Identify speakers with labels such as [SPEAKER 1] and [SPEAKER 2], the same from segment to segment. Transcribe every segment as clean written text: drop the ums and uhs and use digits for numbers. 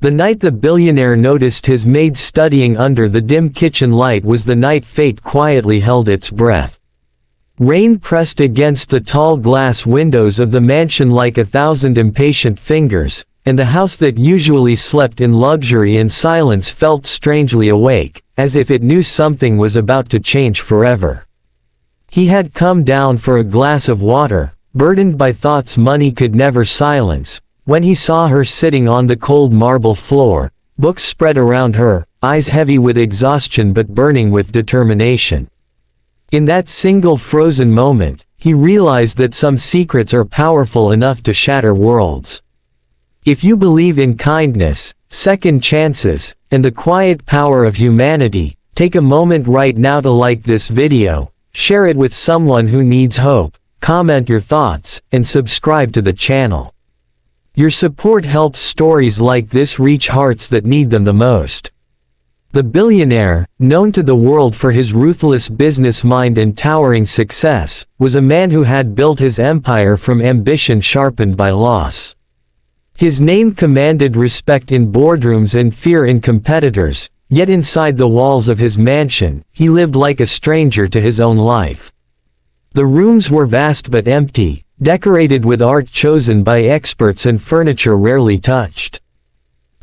[SPEAKER 1] The night the billionaire noticed his maid studying under the dim kitchen light was the night fate quietly held its breath. Rain pressed against the tall glass windows of the mansion like 1,000 impatient fingers, and the house that usually slept in luxury and silence felt strangely awake, as if it knew something was about to change forever. He had come down for a glass of water, burdened by thoughts money could never silence, when he saw her sitting on the cold marble floor, books spread around her, eyes heavy with exhaustion but burning with determination. In that single frozen moment, he realized that some secrets are powerful enough to shatter worlds. If you believe in kindness, second chances, and the quiet power of humanity, take a moment right now to like this video, share it with someone who needs hope, comment your thoughts, and subscribe to the channel. Your support helps stories like this reach hearts that need them the most. The billionaire, known to the world for his ruthless business mind and towering success, was a man who had built his empire from ambition sharpened by loss. His name commanded respect in boardrooms and fear in competitors, yet inside the walls of his mansion, he lived like a stranger to his own life. The rooms were vast but empty, decorated with art chosen by experts and furniture rarely touched.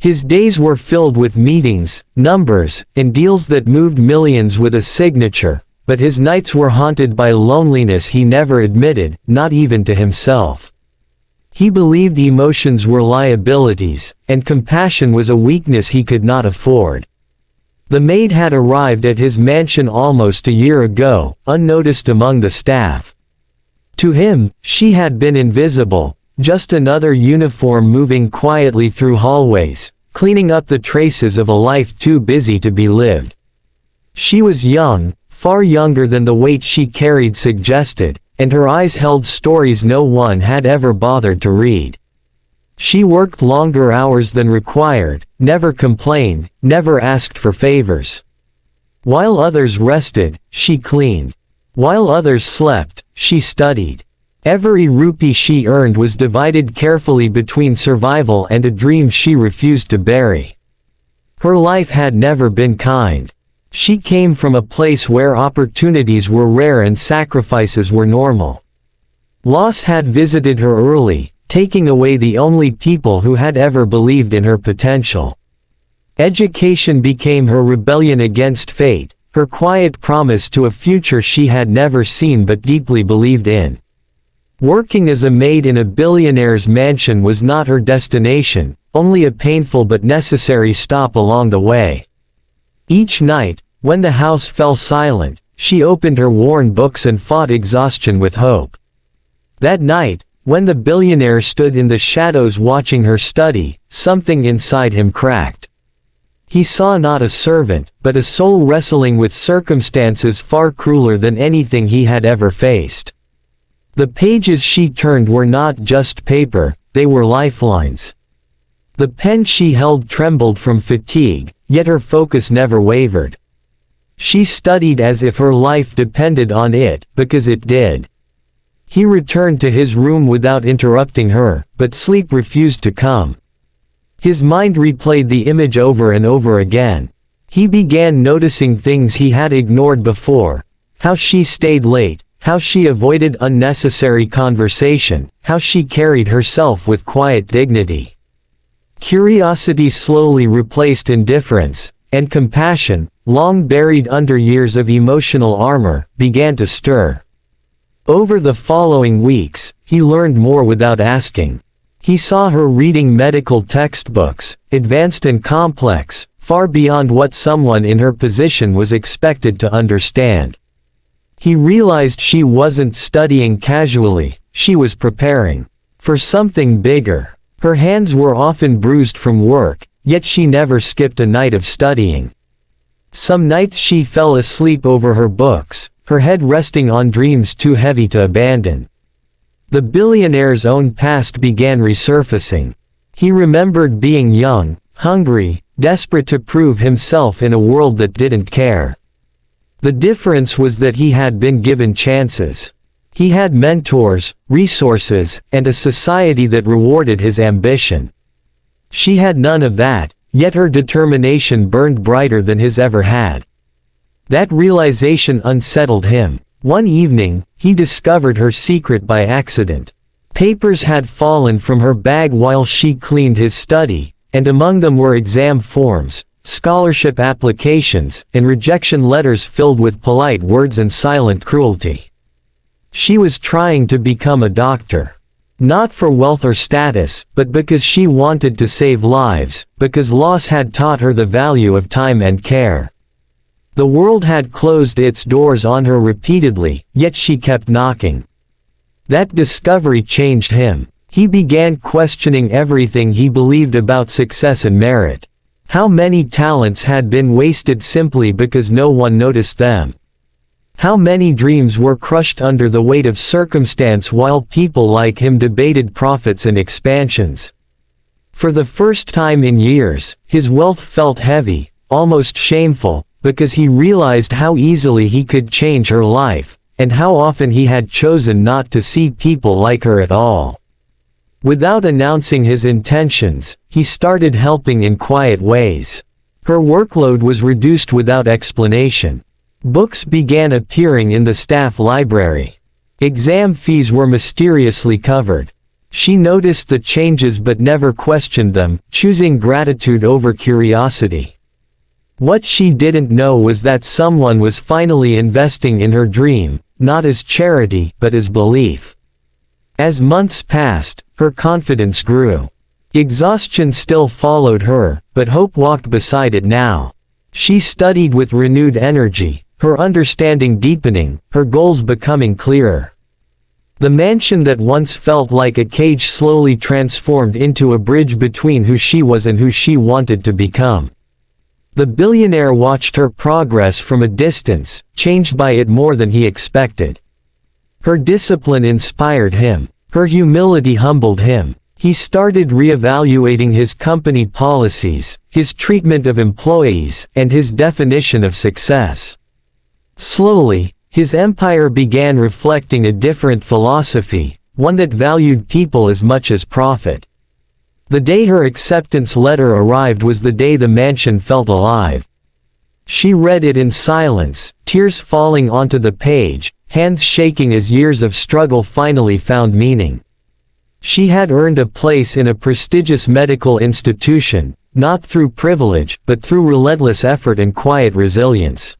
[SPEAKER 1] His days were filled with meetings, numbers, and deals that moved millions with a signature, but his nights were haunted by loneliness he never admitted, not even to himself. He believed emotions were liabilities, and compassion was a weakness he could not afford. The maid had arrived at his mansion almost a year ago, unnoticed among the staff. To him, she had been invisible, just another uniform moving quietly through hallways, cleaning up the traces of a life too busy to be lived. She was young, far younger than the weight she carried suggested, and her eyes held stories no one had ever bothered to read. She worked longer hours than required, never complained, never asked for favors. While others rested, she cleaned. While others slept, she studied. Every rupee she earned was divided carefully between survival and a dream she refused to bury. Her life had never been kind. She came from a place where opportunities were rare and sacrifices were normal. Loss had visited her early, taking away the only people who had ever believed in her potential. Education became her rebellion against fate, her quiet promise to a future she had never seen but deeply believed in. Working as a maid in a billionaire's mansion was not her destination, only a painful but necessary stop along the way. Each night, when the house fell silent, she opened her worn books and fought exhaustion with hope. That night, when the billionaire stood in the shadows watching her study, something inside him cracked. He saw not a servant, but a soul wrestling with circumstances far crueler than anything he had ever faced. The pages she turned were not just paper, they were lifelines. The pen she held trembled from fatigue, yet her focus never wavered. She studied as if her life depended on it, because it did. He returned to his room without interrupting her, but sleep refused to come. His mind replayed the image over and over again. He began noticing things he had ignored before: how she stayed late, how she avoided unnecessary conversation, how she carried herself with quiet dignity. Curiosity slowly replaced indifference, and compassion, long buried under years of emotional armor, began to stir. Over the following weeks, he learned more without asking. He saw her reading medical textbooks, advanced and complex, far beyond what someone in her position was expected to understand. He realized she wasn't studying casually, she was preparing for something bigger. Her hands were often bruised from work, yet she never skipped a night of studying. Some nights she fell asleep over her books, her head resting on dreams too heavy to abandon. The billionaire's own past began resurfacing. He remembered being young, hungry, desperate to prove himself in a world that didn't care. The difference was that he had been given chances. He had mentors, resources, and a society that rewarded his ambition. She had none of that, yet her determination burned brighter than his ever had. That realization unsettled him. One evening, he discovered her secret by accident. Papers had fallen from her bag while she cleaned his study, and among them were exam forms, scholarship applications, and rejection letters filled with polite words and silent cruelty. She was trying to become a doctor. Not for wealth or status, but because she wanted to save lives, because loss had taught her the value of time and care. The world had closed its doors on her repeatedly, yet she kept knocking. That discovery changed him. He began questioning everything he believed about success and merit. How many talents had been wasted simply because no one noticed them? How many dreams were crushed under the weight of circumstance while people like him debated profits and expansions? For the first time in years, his wealth felt heavy, almost shameful, because he realized how easily he could change her life, and how often he had chosen not to see people like her at all. Without announcing his intentions, he started helping in quiet ways. Her workload was reduced without explanation. Books began appearing in the staff library. Exam fees were mysteriously covered. She noticed the changes but never questioned them, choosing gratitude over curiosity. What she didn't know was that someone was finally investing in her dream, not as charity, but as belief. As months passed, her confidence grew. Exhaustion still followed her, but hope walked beside it now. She studied with renewed energy, her understanding deepening, her goals becoming clearer. The mansion that once felt like a cage slowly transformed into a bridge between who she was and who she wanted to become. The billionaire watched her progress from a distance, changed by it more than he expected. Her discipline inspired him. Her humility humbled him. He started reevaluating his company policies, his treatment of employees, and his definition of success. Slowly, his empire began reflecting a different philosophy, one that valued people as much as profit. The day her acceptance letter arrived was the day the mansion felt alive. She read it in silence, tears falling onto the page, hands shaking as years of struggle finally found meaning. She had earned a place in a prestigious medical institution, not through privilege, but through relentless effort and quiet resilience.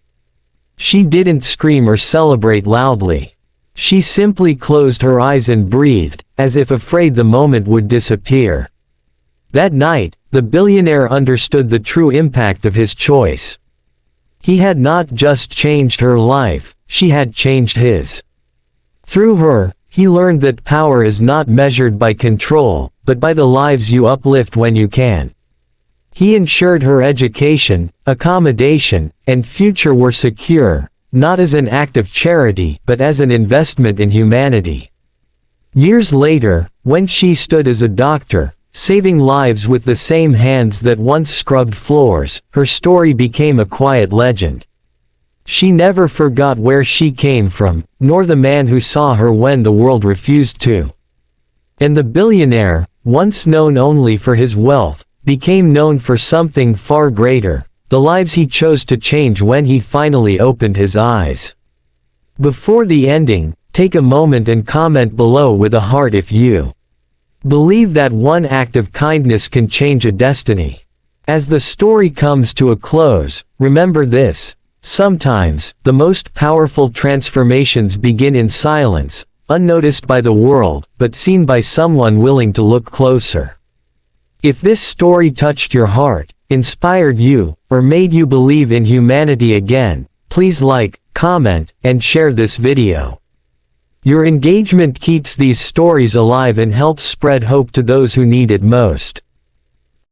[SPEAKER 1] She didn't scream or celebrate loudly. She simply closed her eyes and breathed, as if afraid the moment would disappear. That night, the billionaire understood the true impact of his choice. He had not just changed her life, she had changed his. Through her, he learned that power is not measured by control, but by the lives you uplift when you can. He ensured her education, accommodation, and future were secure, not as an act of charity, but as an investment in humanity. Years later, when she stood as a doctor, saving lives with the same hands that once scrubbed floors, her story became a quiet legend. She never forgot where she came from, nor the man who saw her when the world refused to. And the billionaire, once known only for his wealth, became known for something far greater, the lives he chose to change when he finally opened his eyes. Before the ending, take a moment and comment below with a heart if you believe that one act of kindness can change a destiny. As the story comes to a close, remember this: sometimes, the most powerful transformations begin in silence, unnoticed by the world, but seen by someone willing to look closer. If this story touched your heart, inspired you, or made you believe in humanity again, please like, comment, and share this video. Your engagement keeps these stories alive and helps spread hope to those who need it most.